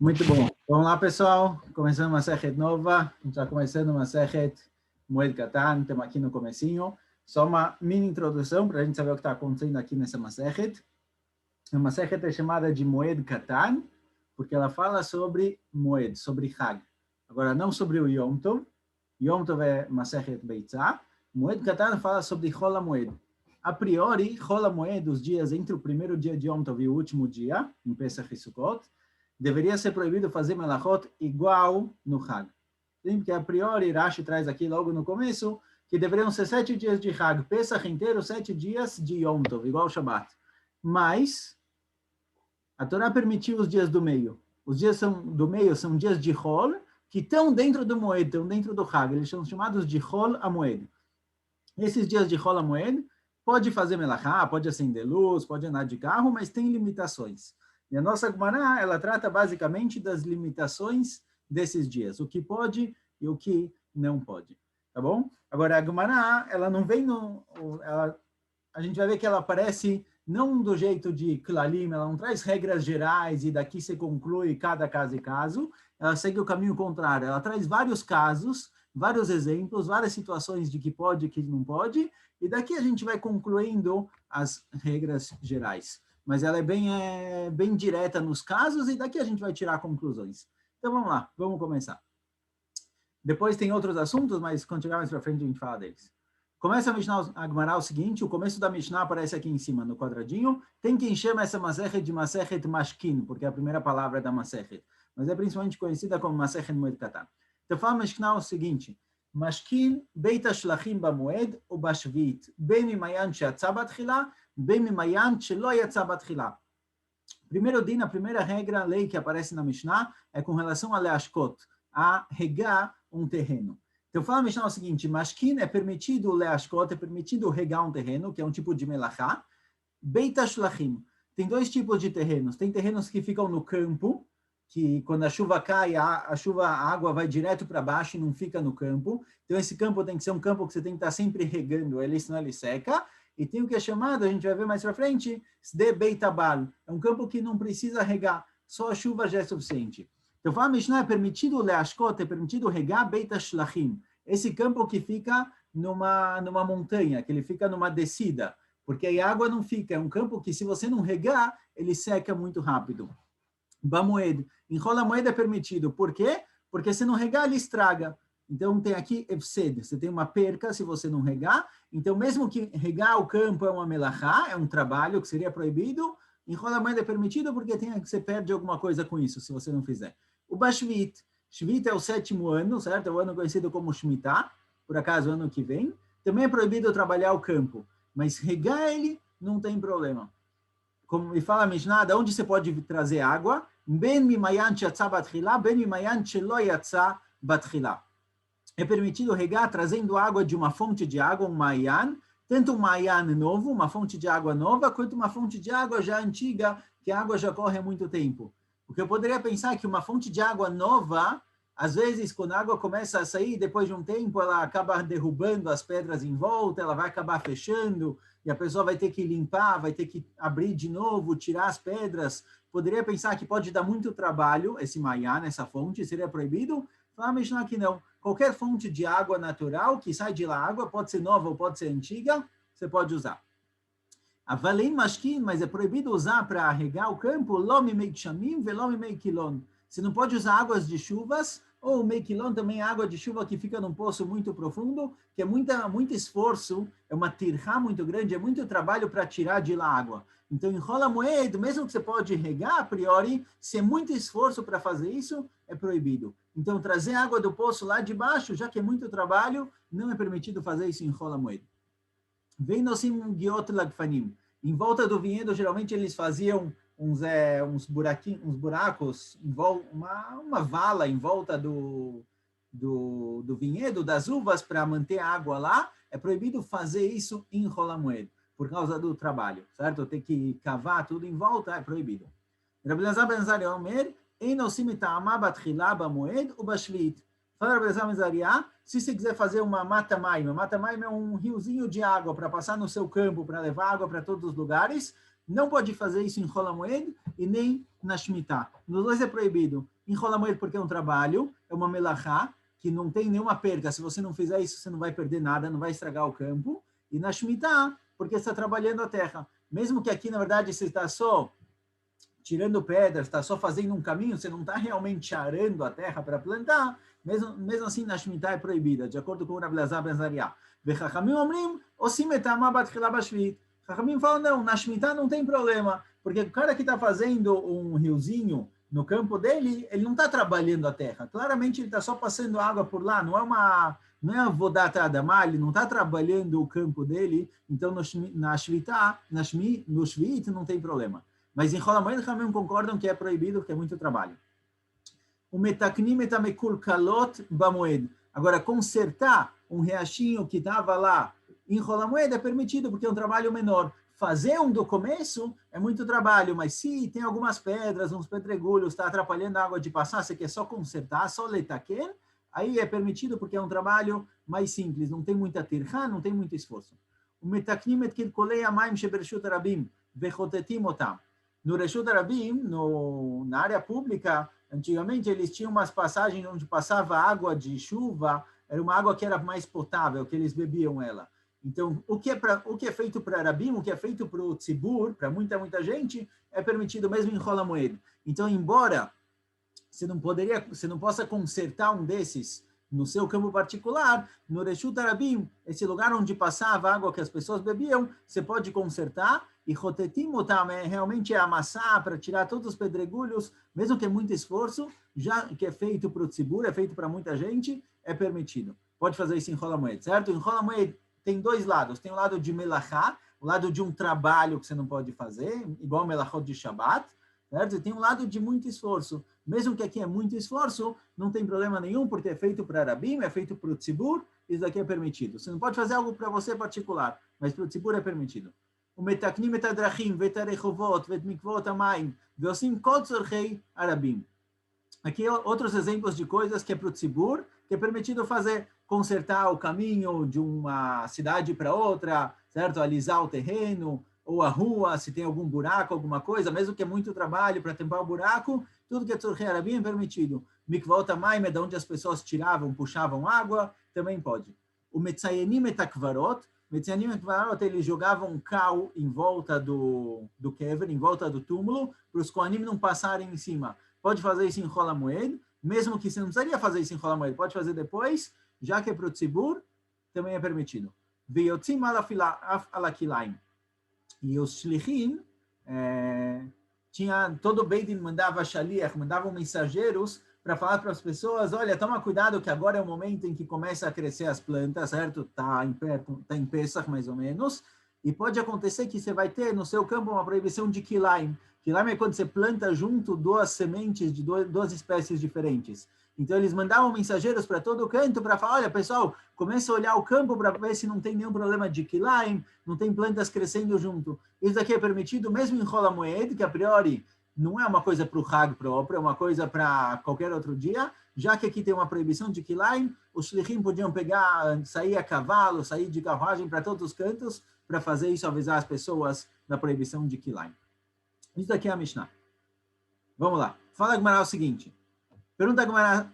Muito bom. Vamos lá, pessoal. Começando uma Masechet nova. A gente está começando uma Masechet Moed Katan. Estamos aqui no comecinho. Só uma mini introdução para a gente saber o que está acontecendo aqui nessa Masechet. A Masechet é chamada de Moed Katan, porque ela fala sobre Moed, sobre Hag. Agora, não sobre o Yom Tov. Yom Tov é Masechet Beitzah. Moed Katan fala sobre Chol HaMoed. A priori, Chol HaMoed, os dias entre o primeiro dia de Yom Tov e o último dia, em Pesach e Sukkot, deveria ser proibido fazer melachot igual no Hag. Porque a priori, Rashi traz aqui logo no começo, que deveriam ser 7 dias de Hag, Pesach inteiro, 7 dias de Yom Tov, igual o Shabbat. Mas a Torá permitiu os dias do meio. Os dias do meio são dias de Chol, que estão dentro do Moed, estão dentro do Hag. Eles são chamados de Chol HaMoed. Esses dias de Chol HaMoed, pode fazer melachá, pode acender luz, pode andar de carro, mas tem limitações. E a nossa Gemara, ela trata basicamente das limitações desses dias, o que pode e o que não pode, tá bom? Agora, a Gemara, ela não vem a gente vai ver que ela aparece não do jeito de Klalim, ela não traz regras gerais e daqui se conclui cada caso e caso, ela segue o caminho contrário, ela traz vários casos, vários exemplos, várias situações de que pode e que não pode, e daqui a gente vai concluindo as regras gerais. Mas ela é bem direta nos casos e daqui a gente vai tirar conclusões. Então vamos lá, vamos começar. Depois tem outros assuntos, mas quando chegar mais para frente a gente fala deles. Começa a Mishnah Agmará o seguinte, o começo da Mishnah aparece aqui em cima, no quadradinho. Tem quem chama essa Masechet de Masechet Mashkin, porque é a primeira palavra da Masechet, mas é principalmente conhecida como Masechet Moed Katan. Então fala a Mishnah o seguinte, Mashkin Beit HaShlachim BaMoed ou BaShvit, Ben Mimayan She'atzah Batchila, Ben Mimayan She'lo Yatzah Batchila. Primeiro din, a primeira regra, a lei que aparece na Mishnah, é com relação a Leashkot, a regar um terreno. Então fala a Mishnah o seguinte, Mashkin é permitido Leashkot, é permitido regar um terreno, que é um tipo de melachá. Beit HaShlachim, tem dois tipos de terrenos. Tem terrenos que ficam no campo, que quando a chuva cai, a água vai direto para baixo e não fica no campo. Então, esse campo tem que ser um campo que você tem que estar sempre regando ele, senão ele seca. E tem o que é chamado, a gente vai ver mais para frente, Sde Beit Abal. É um campo que não precisa regar, só a chuva já é suficiente. Então, fala Mishnah, é permitido Leashkot, é permitido regar Beit HaShlachim. Esse campo que fica numa montanha, que ele fica numa descida, porque aí a água não fica. É um campo que, se você não regar, ele seca muito rápido. Bamoed. Enrola moeda é permitido. Por quê? Porque se não regar, ele estraga. Então, tem aqui efsed. Você tem uma perca se você não regar. Então, mesmo que regar o campo é uma melachá, é um trabalho que seria proibido, enrola moeda é permitido porque você perde alguma coisa com isso, se você não fizer. O Bashvit. Shvit é o 7º ano, certo? É o ano conhecido como Shemitah, por acaso, ano que vem. Também é proibido trabalhar o campo, mas regar ele não tem problema. Como me fala a Mishnah, de onde você pode trazer água? Ben mimayan she'yatzah batchila, ben mimayan she'lo yatzah batchila. É permitido regar trazendo água de uma fonte de água, um mayan, tanto um mayan novo, uma fonte de água nova, quanto uma fonte de água já antiga, que a água já corre há muito tempo. O que eu poderia pensar é que uma fonte de água nova, às vezes, quando a água começa a sair, depois de um tempo, ela acaba derrubando as pedras em volta, ela vai acabar fechando, e a pessoa vai ter que limpar, vai ter que abrir de novo, tirar as pedras. Poderia pensar que pode dar muito trabalho, esse mayan, essa fonte, seria proibido? Fala Mishnah que não. Qualquer fonte de água natural que sai de lá água, pode ser nova ou pode ser antiga, você pode usar. Avalim mashkin, mas é proibido usar para regar o campo, lomi meichamim velomi meikilon. Você não pode usar águas de chuvas, ou meikilon também é água de chuva que fica num poço muito profundo, que é muito esforço, é uma tirha muito grande, é muito trabalho para tirar de lá água. Então, enrola moed, mesmo que você pode regar a priori, se é muito esforço para fazer isso, é proibido. Então, trazer água do poço lá de baixo, já que é muito trabalho, não é permitido fazer isso em enrola moed. Vem nosim giot lagfanim. Em volta do vinhedo, geralmente eles faziam uns buracos, uma vala em volta do vinhedo, das uvas, para manter a água lá. É proibido fazer isso em Rolamoed, por causa do trabalho, certo? Ter que cavar tudo em volta, é proibido. Rabbi Elazar ben Azariah Omer, Ein osim ta'amah batchila bamoed ubashvit. Fala Rabbi Elazar ben Azariah, se você quiser fazer uma mata-maim é um riozinho de água para passar no seu campo, para levar água para todos os lugares, não pode fazer isso em Rolamoed, e nem na Shemitah. Nos dois é proibido. Em Chol HaMoed porque é um trabalho, é uma melachá, que não tem nenhuma perda. Se você não fizer isso, você não vai perder nada, não vai estragar o campo. E na Shemitah, porque você está trabalhando a terra. Mesmo que aqui, na verdade, você está só tirando pedras, está só fazendo um caminho, você não está realmente arando a terra para plantar, mesmo assim na Shemitah é proibida, de acordo com o Rav Elazar ben Azariah. Vechachamim omrim, osim etama batchila bashvit. Chachamim falam, não, na Shemitah não tem problema, porque o cara que está fazendo um riozinho no campo dele, ele não está trabalhando a terra. Claramente ele está só passando água por lá, não é a vodata adamá, ele não está trabalhando o campo dele, então na Shemitah, no Shvit não tem problema. Mas em Chol HaMoed também concordam que é proibido, porque é muito trabalho. O metaknim et amekulkalot bamoed. Agora, consertar um riachinho que estava lá em Chol HaMoed é permitido, porque é um trabalho menor. Fazer um do começo é muito trabalho, mas se tem algumas pedras, uns pedregulhos, está atrapalhando a água de passar, você quer só consertar, só letaken, aí é permitido, porque é um trabalho mais simples, não tem muita tircha, não tem muito esforço. O metaknim et kilkolei amayim shebershut rabim vechotetim otam. No Reshut Rabim, na área pública, antigamente eles tinham umas passagens onde passava água de chuva, era uma água que era mais potável, que eles bebiam ela. Então, o que é feito para Rabim, o que é feito para o Tzibur, para muita gente, é permitido mesmo em Chol HaMoed. Então, embora você não possa consertar um desses no seu campo particular, no Reshut Rabim, esse lugar onde passava a água que as pessoas bebiam, você pode consertar, e rotetim otam realmente é amassar para tirar todos os pedregulhos, mesmo que é muito esforço, já que é feito para o tzibur, é feito para muita gente, é permitido. Pode fazer isso em Chol HaMoed, certo? Em Chol HaMoed tem dois lados, tem o lado de melachá, o lado de um trabalho que você não pode fazer, igual melachot de Shabbat, certo? E tem um lado de muito esforço. Mesmo que aqui é muito esforço, não tem problema nenhum, porque é feito para Rabim, é feito para o tzibur, isso daqui é permitido. Você não pode fazer algo para você particular, mas para o tzibur é permitido. ומתקנים את הדרכים ואת הרחובות ואת מקוואות המים ועושים כל צורכי הרבים. Aqui outros exemplos de coisas que é para o tzibur, que é permitido fazer, consertar o caminho de uma cidade para outra, certo? Alisar o terreno, ou a rua, se tem algum buraco, alguma coisa, mesmo que é muito trabalho para tampar o buraco, tudo que é tzorchei harabim é permitido. Mikvaot hamayim é de onde as pessoas tiravam, puxavam água, também pode. O metzayenim et hakvarot, Metzianim et Kvarot, eles jogavam cal em volta do kever, em volta do túmulo, para os kohanim não passarem em cima. Pode fazer isso em Chol HaMoed, mesmo que você não precisaria fazer isso em Chol HaMoed, pode fazer depois, já que é para o tzibur, também é permitido. Veyotzim alakilaim. E os shlichim, todo Beit Din mandava shaliach, mandavam mensageiros para falar para as pessoas, olha, toma cuidado que agora é o momento em que começa a crescer as plantas, certo? Tá em Pesach, mais ou menos, e pode acontecer que você vai ter no seu campo uma proibição de kilaim. Kilaim é quando você planta junto duas sementes de duas espécies diferentes. Então, eles mandavam mensageiros para todo canto para falar, olha, pessoal, começa a olhar o campo para ver se não tem nenhum problema de kilaim, não tem plantas crescendo junto. Isso aqui é permitido mesmo em Chol HaMoed, que a priori não é uma coisa para o Hag próprio, é uma coisa para qualquer outro dia, já que aqui tem uma proibição de kilaim, os shlichim podiam sair a cavalo, sair de carruagem para todos os cantos, para fazer isso, avisar as pessoas da proibição de kilaim. Isso daqui é a Mishnah. Vamos lá. Fala a Gemara o seguinte. Pergunta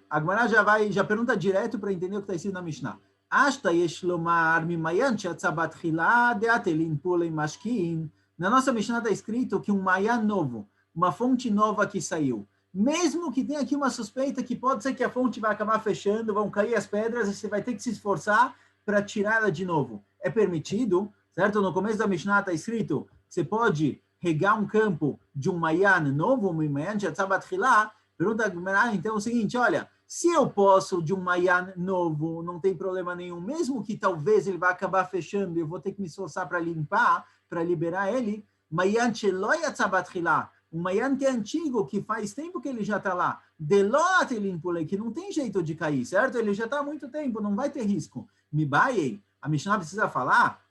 a Gemara já pergunta direto para entender o que está escrito na Mishnah. Ashta yesh lomar mimayan she'atzabat chila de'atelin pulei mashkin. Na nossa Mishnah está escrito que um mayan novo, uma fonte nova que saiu, mesmo que tenha aqui uma suspeita que pode ser que a fonte vai acabar fechando, vão cair as pedras e você vai ter que se esforçar para tirá-la de novo. É permitido, certo? No começo da Mishnah está escrito que você pode regar um campo de um mayan novo, um mayan she'atzabat chila. Pergunta a Gemara, então, é o seguinte, olha, se eu posso de um mayan novo, não tem problema nenhum, mesmo que talvez ele vá acabar fechando e eu vou ter que me esforçar para limpar, para liberar ele, mayan she'lo yatzabat chila, um mayan que é antigo, que faz tempo que ele já está lá, delot elimpulei, que não tem jeito de cair, certo? Ele já está há muito tempo, não vai ter risco. Mibayei, a Mishnah precisa falar,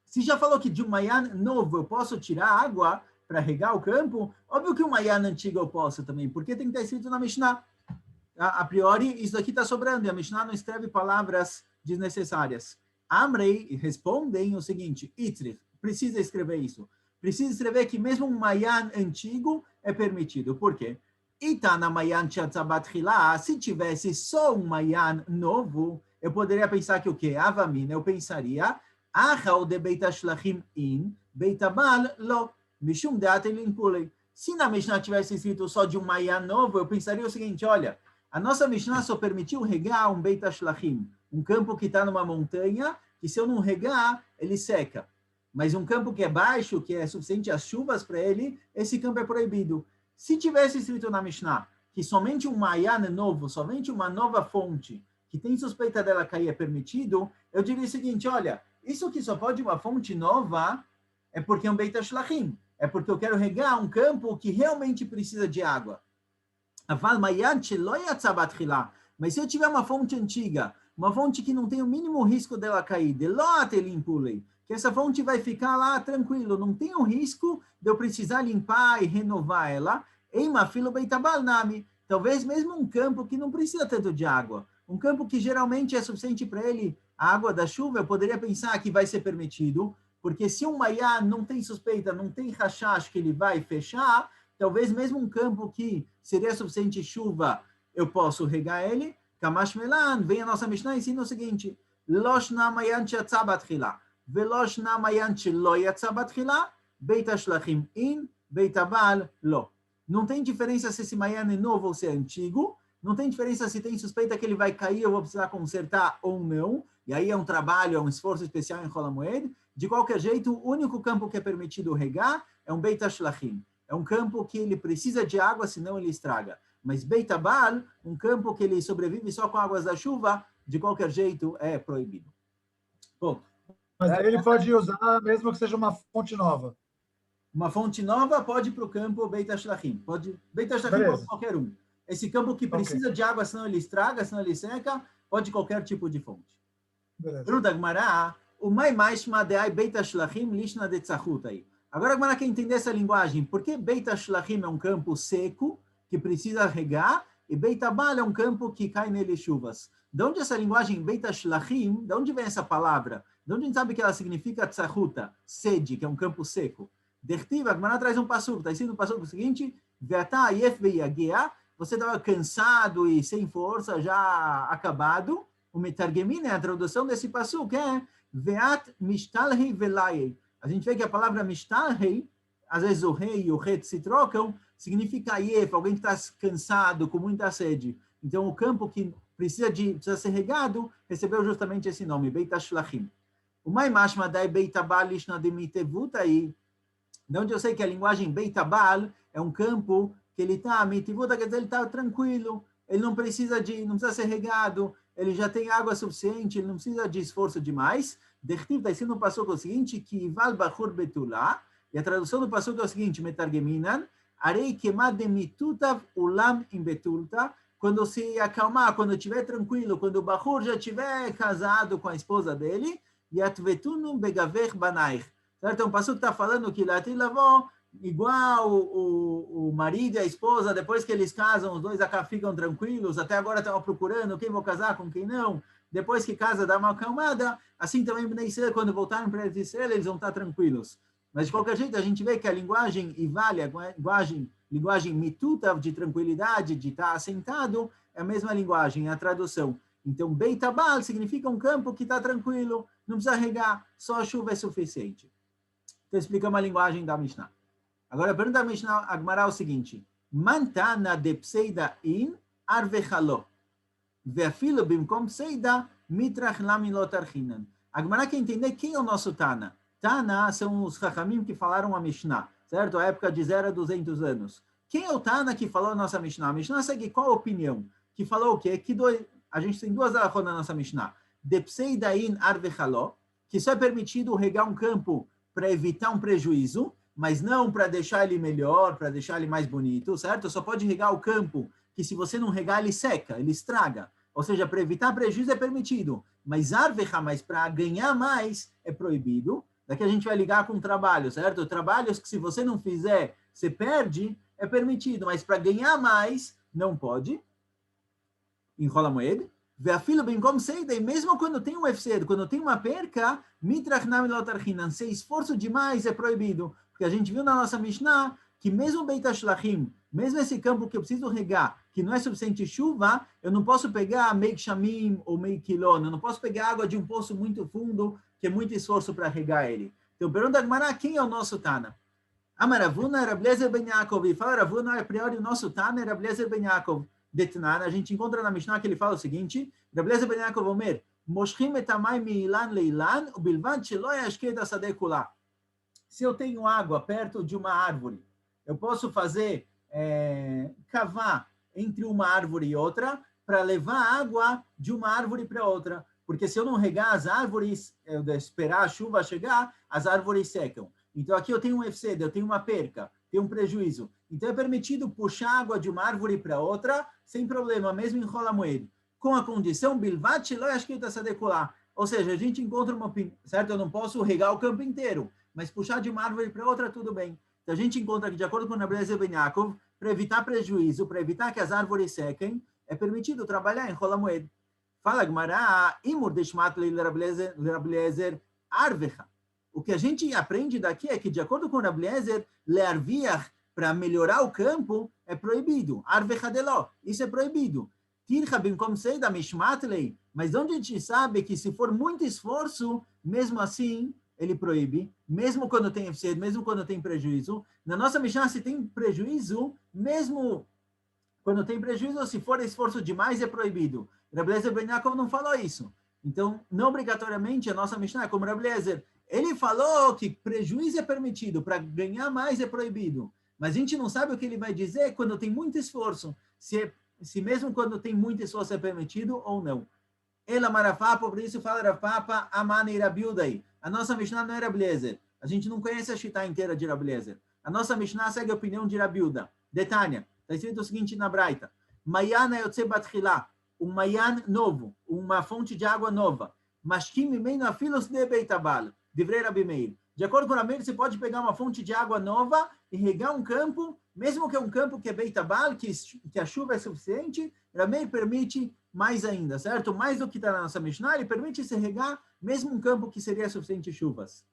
se já falou que de um mayan novo eu posso tirar água para regar o campo, óbvio que um mayan antigo eu posso também, porque tem que estar escrito na Mishnah. A priori, isso daqui está sobrando, e a Mishnah não escreve palavras desnecessárias. Amrei respondem o seguinte, Itzrich, precisa escrever isso. Precisa escrever que mesmo um mayan antigo, é permitido. Por quê? Itana Mayan Chatzabat Hilá, se tivesse só um Mayan novo, eu poderia pensar que o quê? Avamina, eu pensaria, Achal de Beit HaShlachim in, Beit Abal lo, Mishum Deat Elin Pulei. Se na Mishnah tivesse escrito só de um Mayan novo, eu pensaria o seguinte, olha, a nossa Mishnah só permitiu regar um Beit HaShlachim, um campo que está numa montanha, que se eu não regar, ele seca. Mas um campo que é baixo, que é suficiente as chuvas para ele, esse campo é proibido. Se tivesse escrito na Mishnah que somente um Mayan novo, somente uma nova fonte, que tem suspeita dela cair é permitido, eu diria o seguinte, olha, isso que só pode uma fonte nova é porque é um Beit HaShlachim, é porque eu quero regar um campo que realmente precisa de água. Mas se eu tiver uma fonte antiga, uma fonte que não tem o mínimo risco dela cair, que essa fonte vai ficar lá tranquilo, não tem o risco de eu precisar limpar e renovar ela, talvez mesmo um campo que não precisa tanto de água, um campo que geralmente é suficiente para ele, a água da chuva, eu poderia pensar que vai ser permitido, porque se um Mayan não tem suspeita, não tem rashash que ele vai fechar, talvez mesmo um campo que seria suficiente chuva, eu posso regar ele. Kamash Melan, vem a nossa Mishnah e ensina o seguinte, Loshna Mayan Chatzabat Chila, Veloshna Mayan Chilo Yatzabat Chila, Beit HaShlachim in, Beit Abal lo. Não tem diferença se esse Mayan é novo ou se é antigo, não tem diferença se tem suspeita que ele vai cair, eu vou precisar consertar ou não, e aí é um trabalho, é um esforço especial em Chol HaMoed. De qualquer jeito, o único campo que é permitido regar é um Beit HaShlachim. É um campo que ele precisa de água, senão ele estraga. Mas Beit Abal, um campo que ele sobrevive só com águas da chuva, de qualquer jeito é proibido. Ponto. Mas ele pode usar, mesmo que seja uma fonte nova. Uma fonte nova pode ir para o campo Beit HaShlachim. Beit HaShlachim pode qualquer um. Esse campo que precisa de água, senão ele estraga, senão ele seca, pode qualquer tipo de fonte. Pergunta Gmará, o mai maishma deai Beit HaShlachim lishna de tzachut aí. Agora, Gmará quer entender essa linguagem. Por que Beit HaShlachim é um campo seco, que precisa regar, e Beit Abal é um campo que cai nele chuvas? De onde essa linguagem Beit HaShlachim, de onde vem essa palavra? De onde a gente sabe que ela significa tzachuta, sede, que é um campo seco? Dertiva, a Gmará traz um passuco, está escrito no passuco o seguinte, Ve'ata ayef ve'yagea, você estava cansado e sem força, já acabado. O Metargemin, a tradução desse passuco é Ve'at mishtalhei velayei. A gente vê que a palavra mishtalhei, às vezes o rei e o het se trocam, significa ayef, alguém que está cansado, com muita sede. Então, o campo que precisa ser regado, recebeu justamente esse nome, Beit HaShlachim. O mai mashma dai Beit Abal lishna de mitevut aí, de onde eu sei que a linguagem Beit Abal é um campo que ele está, mitivuta, quer dizer, ele está tranquilo, ele não precisa ser regado, ele já tem água suficiente, ele não precisa de esforço demais. Dertiv está escrito no passuco o seguinte, que Ival Bachur Betulá, e a tradução do passuco é o seguinte, Metargeminan, Arei Kemad de Mitutav Ulam in Betulta, quando se acalmar, quando estiver tranquilo, quando o Bachur já estiver casado com a esposa dele, Yatvetunum Begaver Banaich. Certo? É um passuco que está falando que Latin lavou, igual o marido e a esposa, depois que eles casam, os dois acá ficam tranquilos, até agora estavam procurando quem vou casar, com quem não, depois que casa dá uma acalmada, assim também Bnei Israel, quando voltarem para Israel, eles vão estar tranquilos. Mas de qualquer jeito, a gente vê que a linguagem Ivali, a linguagem mituta, de tranquilidade, de estar assentado, é a mesma linguagem, a tradução. Então, Beit Abal significa um campo que está tranquilo, não precisa regar, só a chuva é suficiente. Então, explicamos a linguagem da Mishnah. Agora, a pergunta da Mishnah Agmará é o seguinte, Mantana de pseida in arvechalo, ve'afilo bimkom pseida mitrach lamilot archinan. Agmará quer entender quem é o nosso Tana. Tana são os Chachamim que falaram a Mishnah, certo? A época de 0 a 200 anos. Quem é o Tana que falou a nossa Mishnah? A Mishnah segue qual a opinião? Que falou o quê? A gente tem duas alahot na nossa Mishnah. De pseida in arvechalo, que só é permitido regar um campo para evitar um prejuízo, mas não para deixar ele melhor, para deixar ele mais bonito, certo? Só pode regar o campo que se você não regar, ele seca, ele estraga. Ou seja, para evitar prejuízo é permitido, mas arveja, mas para ganhar mais é proibido. Daqui a gente vai ligar com o trabalho, certo? Trabalhos que se você não fizer, você perde, é permitido, mas para ganhar mais, não pode. Enrola a moeda. Ve'afilo bem como seida, e mesmo quando tem um efsed, quando tem uma perca, mitrach nami lotarchinan, se esforço demais é proibido. Porque a gente viu na nossa Mishnah que mesmo Beit HaShlachim, mesmo esse campo que eu preciso regar, que não é suficiente chuva, eu não posso pegar meio shamim ou meio quilon, eu não posso pegar água de um poço muito fundo, que é muito esforço para regar ele. Então, pergunta a Gemara, quem é o nosso Tana? Amaravuna, Rav Eliezer ben Yaakov. E fala, Ravuna, a priori, o nosso Tana é Rav Eliezer ben Yaakov. Detnan, a gente encontra na Mishnah que ele fala o seguinte, Rav Eliezer ben Yaakov Omer, Moshchim et hamay mi'ilan leilan, ubilvad shelo yashked hasadeh kula. Se eu tenho água perto de uma árvore, eu posso fazer, cavar entre uma árvore e outra para levar água de uma árvore para outra. Porque se eu não regar as árvores, eu esperar a chuva chegar, as árvores secam. Então aqui eu tenho um efsed, eu tenho uma perca, tenho um prejuízo. Então é permitido puxar água de uma árvore para outra, sem problema, mesmo em Rola Moed. Com a condição, bilvat shelo yashked hasadeh kula. Ou seja, a gente encontra uma... Certo? Eu não posso regar o campo inteiro, mas puxar de uma árvore para outra, tudo bem. Então, a gente encontra que, de acordo com o Rav Eliezer ben Yaakov, para evitar prejuízo, para evitar que as árvores sequem, é permitido trabalhar em Rola Moed. Fala, Gemara, imur deshmat Rav Eliezer arvecha. O que a gente aprende daqui é que, de acordo com o Rav Eliezer, learviach, para melhorar o campo, é proibido. Arvecha deló, isso é proibido. Tircha bimkom seida mishmatlei, mas onde a gente sabe que se for muito esforço, mesmo assim, ele proíbe, mesmo quando tem efsed, mesmo quando tem prejuízo. Na nossa Mishnah, se tem prejuízo, mesmo quando tem prejuízo, se for esforço demais, é proibido. Rav Eliezer ben Yaakov não falou isso. Então, não obrigatoriamente, a nossa Mishnah é como Rav Eliezer. Ele falou que prejuízo é permitido, para ganhar mais é proibido. Mas a gente não sabe o que ele vai dizer quando tem muito esforço, se mesmo quando tem muito esforço é permitido ou não. Ela marafapa, por isso fala Rav Papa, amane Rabiudai. A nossa Mishnah não é Rav Eliezer. A gente não conhece a Shita inteira de Rav Eliezer. A nossa Mishnah segue a opinião de Rabiuda. Detânia, está escrito o seguinte na Braita. Mayana yotze batchila, um mayan novo, uma fonte de água nova. Mashkim mimeno afilos de beitabal, divrei Rabi Meir. De acordo com o Rabi Meir, você pode pegar uma fonte de água nova e regar um campo, mesmo que é um campo que é beitabal, que a chuva é suficiente, Rabi Meir permite mais ainda, certo? Mais do que está na nossa Mishnah, ele permite se regar mesmo um campo que seria suficiente chuvas.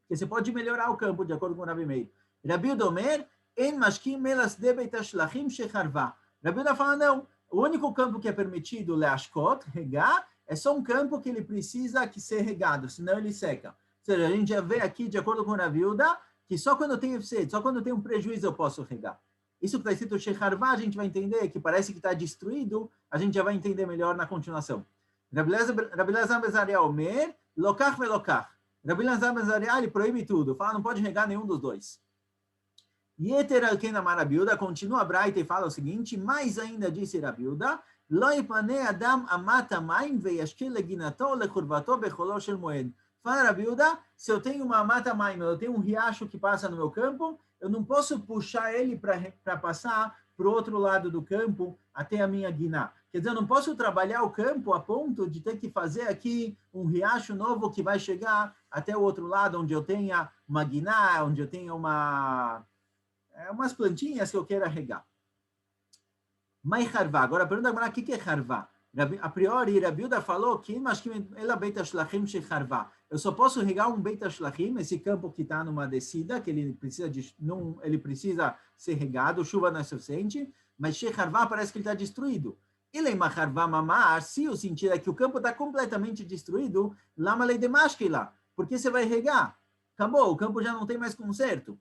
Porque você pode melhorar o campo, de acordo com o Rabi Meir. Rabi Udomer, en mashkim melas de beit hashlachim shecharva. Rabi Uda fala, não, o único campo que é permitido, leashkot, regar, é só um campo que ele precisa que ser regado, senão ele seca. Ou seja, a gente já vê aqui, de acordo com o Rabi Uda, que só quando eu tenho efsed, só quando eu tenho um prejuízo eu posso regar. Isso que está escrito shecharva, a gente vai entender que parece que está destruído, a gente já vai entender melhor na continuação. Rabi Elazar ben Azariah Omer, lokach velokach. Rabi Elazar ben Azariah, ele proíbe tudo, fala, não pode regar nenhum dos dois. Yeter al-ken amar Rabi Uda, continua a Braita e fala o seguinte, mais ainda disse Rabi Uda, lo yipane adam amat hamayim veyashkel leginato lechurvato becholo shel moed. Fala Rabi Uda, se eu tenho uma mata maim, eu tenho um riacho que passa no meu campo, eu não posso puxar ele para passar para o outro lado do campo até a minha guiná. Quer dizer, eu não posso trabalhar o campo a ponto de ter que fazer aqui um riacho novo que vai chegar até o outro lado, onde eu tenha uma guiná, onde eu tenha umas plantinhas que eu queira regar. Mas harvá, agora a pergunta agora, o que é harvá? A priori, Rabi Uda falou que ela beit hashlachim shecharvá. Eu só posso regar um beit hashlachim, esse campo que está numa descida, que ele precisa ser regado, chuva não é suficiente, mas shecharvá parece que ele está destruído. Ele macharvá mamar, se o sentido é que o campo está completamente destruído, lama lei de mashkila, porque você vai regar. Acabou, o campo já não tem mais conserto.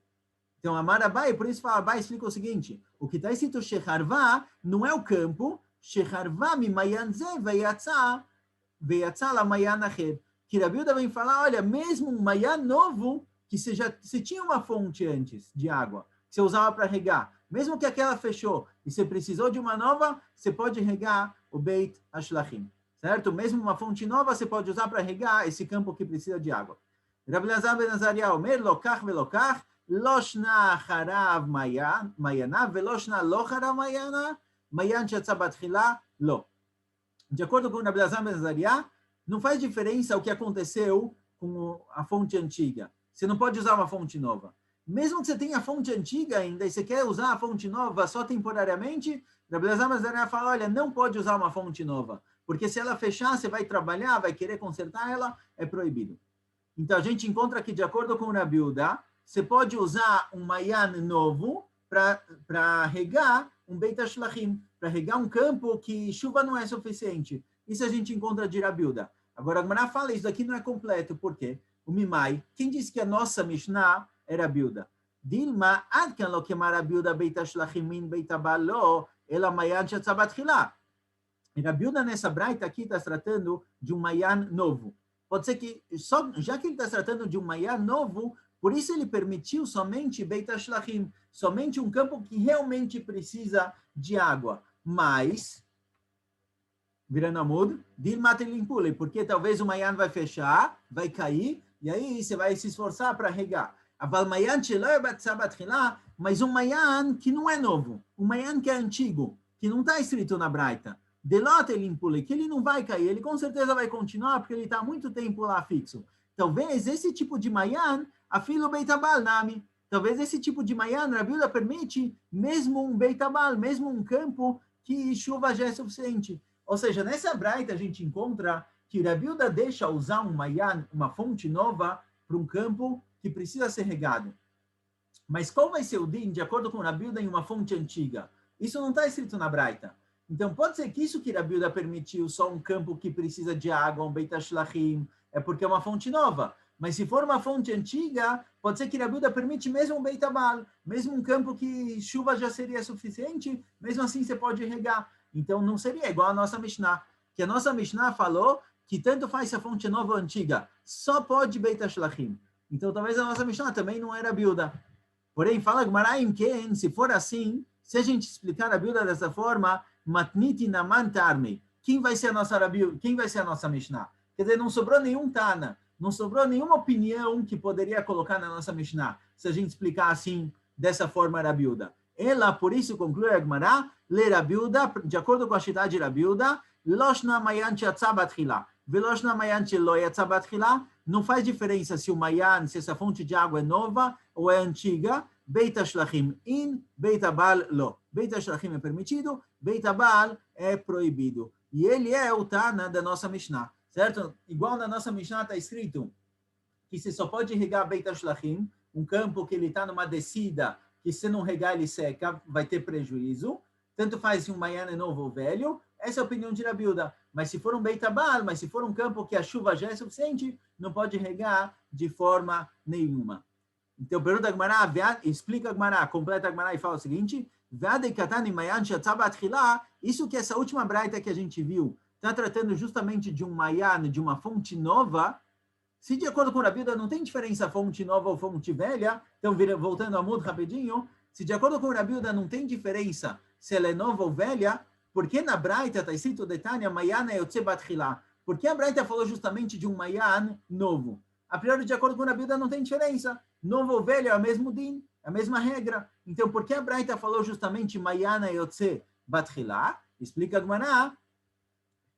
Então, Amar Abai, por isso fala, Abai explica o seguinte, o que está escrito shecharvá não é o campo, shecharvá mi mayan ze veyatza la mayan acher. Que Rabi Uda vem falar, olha, mesmo um mayan novo, que você tinha uma fonte antes de água, que você usava para regar, mesmo que aquela fechou e você precisou de uma nova, você pode regar o Beit Hashlachim, certo? Mesmo uma fonte nova, você pode usar para regar esse campo que precisa de água. Rabi Elazar ben Azariah Omer, lokach velokach, loshna harav mayana, veloshna lo harav mayana, mayan shetza batchila, lo. De acordo com Rabi Elazar ben Azariah, não faz diferença o que aconteceu com a fonte antiga. Você não pode usar uma fonte nova. Mesmo que você tenha a fonte antiga ainda e você quer usar a fonte nova só temporariamente, Rabi Elazar ben Azariah fala, olha, não pode usar uma fonte nova, porque se ela fechar, você vai trabalhar, vai querer consertar ela, é proibido. Então, a gente encontra aqui, de acordo com o Rabi Uda, você pode usar um mayan novo para regar um Beit HaShlachim, para regar um campo que chuva não é suficiente. Isso a gente encontra de Rabiuda. Agora, a Gemara fala, isso aqui não é completo. Por quê? O Mimai, quem disse que a nossa Mishnah era Rabiuda? Dilma, adkan lo kemar Rabiuda Beit HaShlachim min Beit HaBaal lo, ela mayan shetzabat chila. Rabiuda nessa braita aqui está tratando de um mayan novo. Pode ser que, já que ele está tratando de um mayan novo, por isso ele permitiu somente Beit HaShlachim, somente um campo que realmente precisa de água. Mas, virando a mudo, porque talvez o mayan vai fechar, vai cair, e aí você vai se esforçar para regar. Mas um mayan que não é novo, um mayan que é antigo, que não está escrito na braita, que ele não vai cair, ele com certeza vai continuar, porque ele está há muito tempo lá fixo. Talvez esse tipo de mayan, afilo Beit HaBaal nami, talvez esse tipo de mayan, Rabiuda permite mesmo um Beit HaBaal, mesmo um campo que chuva já é suficiente. Ou seja, nessa braita a gente encontra que Rabiuda deixa usar um mayan, uma fonte nova, para um campo que precisa ser regado. Mas qual vai ser o din, de acordo com Rabiuda, em uma fonte antiga? Isso não está escrito na braita. Então, pode ser que isso que Rabiuda permitiu, só um campo que precisa de água, um Beit HaShlachim, é porque é uma fonte nova. Mas se for uma fonte antiga, pode ser que Rabiuda permite mesmo um Beit HaBaal, mesmo um campo que chuva já seria suficiente, mesmo assim você pode regar. Então, não seria igual a nossa Mishnah, que a nossa Mishnah falou que tanto faz se a fonte nova ou antiga, só pode Beit HaShlachim. Então, talvez a nossa Mishnah também não era Rabiuda. Porém, fala Gemara em Ken, se for assim, se a gente explicar a Rabiuda dessa forma, Matniti Naman Tarmei, quem vai ser a nossa Rabiuda? Quem vai ser a nossa Mishnah? Quer dizer, não sobrou nenhum Tana, não sobrou nenhuma opinião que poderia colocar na nossa Mishnah, se a gente explicar assim, dessa forma, Rabiuda. Ela, por isso, conclui a Gemara, lê Rabiuda, de acordo com a Shita de Rabiuda, Loshna Mayan Yatsa Batchila, Veloshna Mayan Lo Yatsa Batchila, não faz diferença se o Mayan, se essa fonte de água é nova ou é antiga, Beit HaShlachim in, Beit HaBaal lo. Beit HaShlachim é permitido, Beit HaBaal é proibido. E ele é o Tana da nossa Mishnah, certo? Igual na nossa Mishnah está escrito que você só pode regar Beit HaShlachim, um campo que ele está numa descida, que se não regar ele seca, vai ter prejuízo. Tanto faz se um Mayan é novo ou velho. Essa é a opinião de Rabiuda. Mas se for um Beit HaBaal, mas se for um campo que a chuva já é suficiente, não pode regar de forma nenhuma. Então, pergunta a Gemara, explica a Gemara, completa a Gemara e fala o seguinte, isso que essa última braita que a gente viu, está tratando justamente de um Mayan, de uma fonte nova, se de acordo com Rabiuda não tem diferença fonte nova ou fonte velha, então voltando ao mundo rapidinho, se de acordo com Rabiuda não tem diferença se ela é nova ou velha, por que na braita está escrito Detania Mayan Yotze Batchila? Por que a braita falou justamente de um Mayan novo? A priori, de acordo com Rabiuda, não tem diferença. Novo ou velho é o mesmo din, é a mesma regra. Então, por que a braita falou justamente Mayana Yotze Batchila? Explica a Gemara.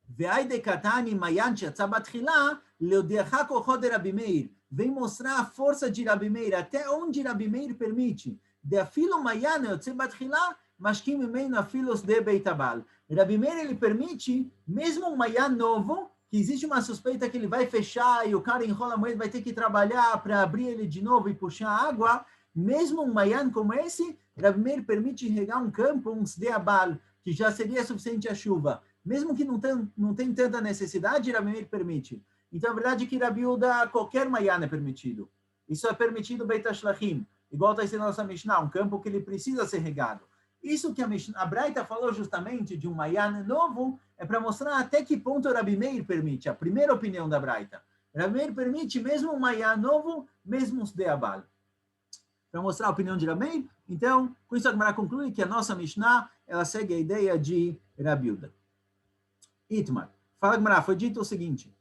Ve'ai de katani mayan shetza batchila leodecha kochod de Rabi Meir. Vem mostrar a força de Rabi Meir, até onde Rabi Meir permite. De afilo mayan yotze batchila, mashkim meino afilos de Beit HaBaal. Rabi Meir, ele permite, mesmo um mayan novo, que existe uma suspeita que ele vai fechar e o cara enrola a moeda, vai ter que trabalhar para abrir ele de novo e puxar água, mesmo um mayan como esse, Rabi Meir permite regar um campo, um Sdei Baal, que já seria suficiente a chuva. Mesmo que não tem tanta necessidade, Rabi Meir permite. Então, a verdade é que Rabiuda, qualquer mayan é permitido. Isso é permitido Beit HaShlachim, igual está escrito na nossa Mishnah, um campo que ele precisa ser regado. Isso que a Braita falou justamente de um mayan novo, é para mostrar até que ponto o Rabi Meir permite, a primeira opinião da Braita. Rabi Meir permite mesmo um mayan novo, mesmo um Sdei Baal. Para mostrar a opinião de Rabi Meir, então, com isso a Gemara conclui que a nossa Mishnah, ela segue a ideia de Rabiuda. Itmar, fala Gemara, foi dito o seguinte,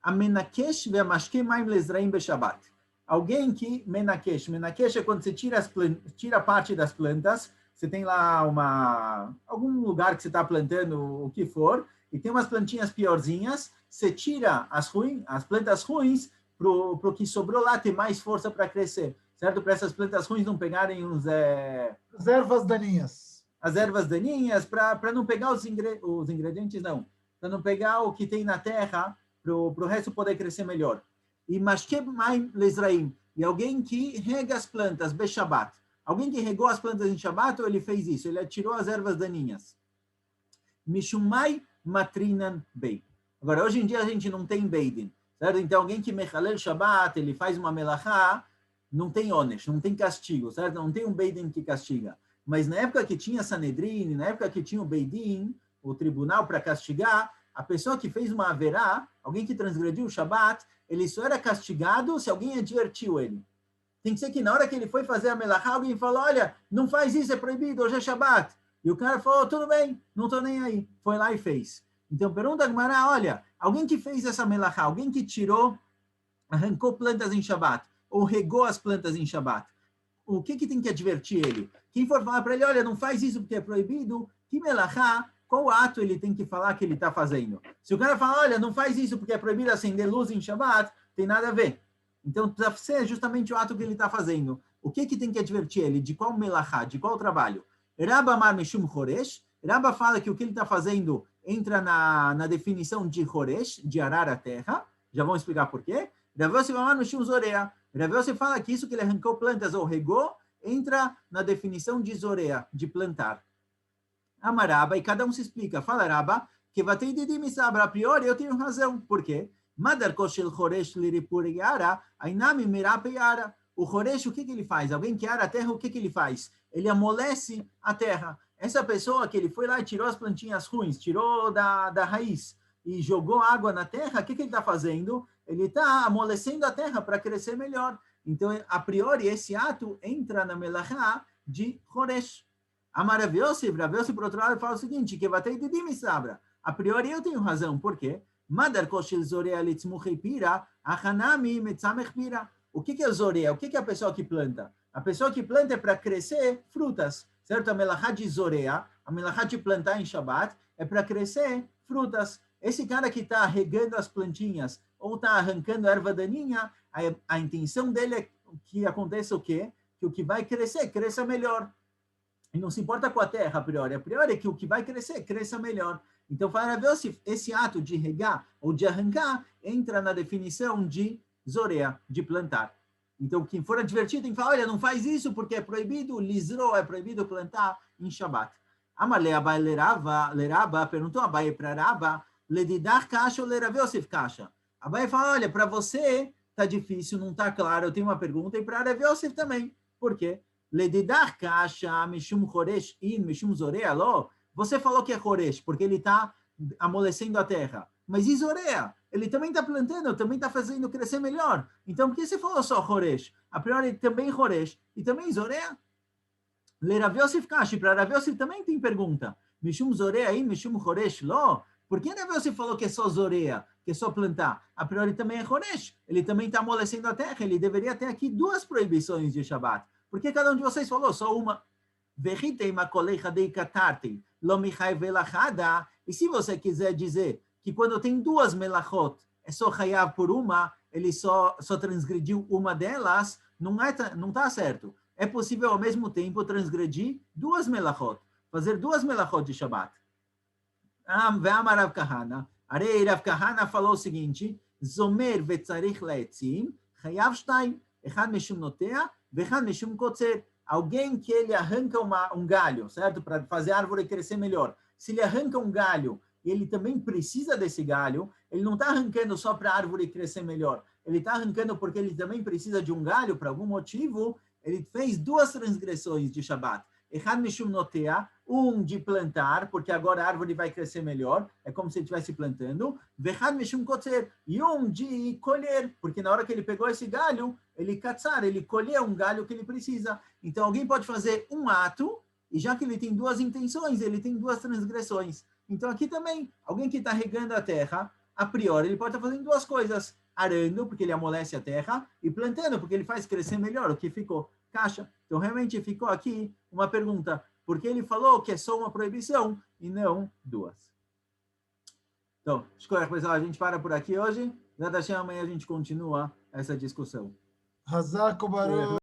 a menakesh ve'amashke maim lezraim beShabbat. Alguém que menakesh é quando você tira parte das plantas, você tem lá algum lugar que você está plantando o que for, e tem umas plantinhas piorzinhas, você tira as plantas ruins, para o que sobrou lá ter mais força para crescer, certo? Para essas plantas ruins não pegarem As ervas daninhas. As ervas daninhas, para não pegar os ingredientes, não. Para não pegar o que tem na terra, para o resto poder crescer melhor. E mashke maim lezraim, e alguém que rega as plantas, Beshabat. Alguém que regou as plantas em Shabat, ou ele fez isso, ele atirou as ervas daninhas. Mishumai matrinan bei. Agora, hoje em dia a gente não tem beidin, certo? Então, alguém que mechalel Shabat, ele faz uma melachá, não tem onesh, não tem castigo, certo? Não tem um beidin que castiga. Mas na época que tinha Sanedrin, na época que tinha o beidin, o tribunal para castigar, a pessoa que fez uma haverá, alguém que transgrediu o Shabat, ele só era castigado se alguém advertiu ele. Tem que ser que na hora que ele foi fazer a melachá, alguém falou, olha, não faz isso, é proibido, hoje é Shabat. E o cara falou, tudo bem, não estou nem aí. Foi lá e fez. Então, pergunta a Gemara, olha, alguém que fez essa melachá, alguém que tirou, arrancou plantas em Shabat, ou regou as plantas em Shabat, o que tem que advertir ele? Quem for falar para ele, olha, não faz isso porque é proibido, que melachá, qual ato ele tem que falar que ele está fazendo? Se o cara falar, olha, não faz isso porque é proibido acender luz em Shabat, tem nada a ver. Então, precisa ser justamente o ato que ele está fazendo. O que tem que advertir ele? De qual melachá, de qual trabalho? Rabba Amar Mishum Choresh. Rabba fala que o que ele está fazendo entra na definição de Choresh, de arar a terra. Já vamos explicar por quê. Rav Yosef Amar Mishum Zorea. Rav Yosef fala que isso que ele arrancou plantas ou regou, entra na definição de Zorea, de plantar. Amaraba, e cada um se explica. Fala Rabba, que vatei de Dimisabra, a priori eu tenho razão. Por quê? Madar Koshel Choresh Liripur Yara, Ainami Mirape Yara. O Choresh, o que ele faz? Alguém que ara a terra, o que ele faz? Ele amolece a terra. Essa pessoa que ele foi lá e tirou as plantinhas ruins, tirou da raiz e jogou água na terra, o que ele está fazendo? Ele está amolecendo a terra para crescer melhor. Então, a priori, esse ato entra na melachá de Choresh. A maravilhosa, por outro lado, fala o seguinte, que vatei de Dimisabra. A priori eu tenho razão, por quê? Madar Koshel Zorea Litzmuchei Pira, Achanami Metzamech Pira. O que é o Zorea? O que é a pessoa que planta? A pessoa que planta é para crescer frutas, certo? A melachá de Zorea, a melachá de plantar em Shabat, é para crescer frutas. Esse cara que está regando as plantinhas ou está arrancando a erva daninha, a intenção dele é que aconteça o quê? Que o que vai crescer, cresça melhor. E não se importa com a terra, a priori. A priori é que o que vai crescer, cresça melhor. Então, para ver se esse ato de regar ou de arrancar entra na definição de zorea, de plantar. Então, quem for advertido tem que falar, olha, não faz isso porque é proibido, lisro, é proibido plantar em Shabat. Amalei Abai leraba, perguntou Abai para Raba, ledidar caixa ou lerav Yosef caixa? Abai fala, olha, para você tá difícil, não tá claro, eu tenho uma pergunta, e para Rav Yosef também. Por quê? Ledidar caixa, mishum choresh in, mishum zorea lo. Você falou que é choresh, porque ele está amolecendo a terra. Mas e zorea? Ele também está plantando, também está fazendo crescer melhor. Então, por que você falou só choresh? A priori, também choresh e também zorea? Le Rav Yosef Kashi, para Rav Yosef também tem pergunta. Mishum zorea in, mishum choresh lo. Por que Rav Yosef falou que é só zorea, que é só plantar? A priori também é choresh. Ele também está amolecendo a terra. Ele deveria ter aqui duas proibições de Shabat. Por que cada um de vocês falou só uma? E se você quiser dizer que quando tem duas melachot, é só chayav por uma, ele só transgrediu uma delas, não está certo. É possível ao mesmo tempo transgredir duas melachot, fazer duas melachot de Shabbat. Ve'amar Rav Kahana. Arei Rav Kahana falou o seguinte, Zomer vetzarich le'etzim, chayav shtaim, echad mishum notea, ve'echad mishum kotzer. Alguém que ele arranca um galho, certo? Para fazer a árvore crescer melhor. Se ele arranca um galho e ele também precisa desse galho, ele não está arrancando só para a árvore crescer melhor. Ele está arrancando porque ele também precisa de um galho, por algum motivo, ele fez duas transgressões de Shabat. Echad mishum notea, de plantar, porque agora a árvore vai crescer melhor, é como se ele estivesse plantando. Vechad mishum kotzer, e de colher, porque na hora que ele pegou esse galho, ele katzar, ele colheu um galho que ele precisa. Então alguém pode fazer um ato, e já que ele tem duas intenções, ele tem duas transgressões. Então aqui também, alguém que está regando a terra, a priori ele pode estar fazendo duas coisas, arando, porque ele amolece a terra, e plantando, porque ele faz crescer melhor, o que ficou caixa. Então realmente ficou aqui uma pergunta, porque ele falou que é só uma proibição e não duas. Então, escolha, pessoal, a gente para por aqui hoje. Amanhã a gente continua essa discussão. Hazak Baruch.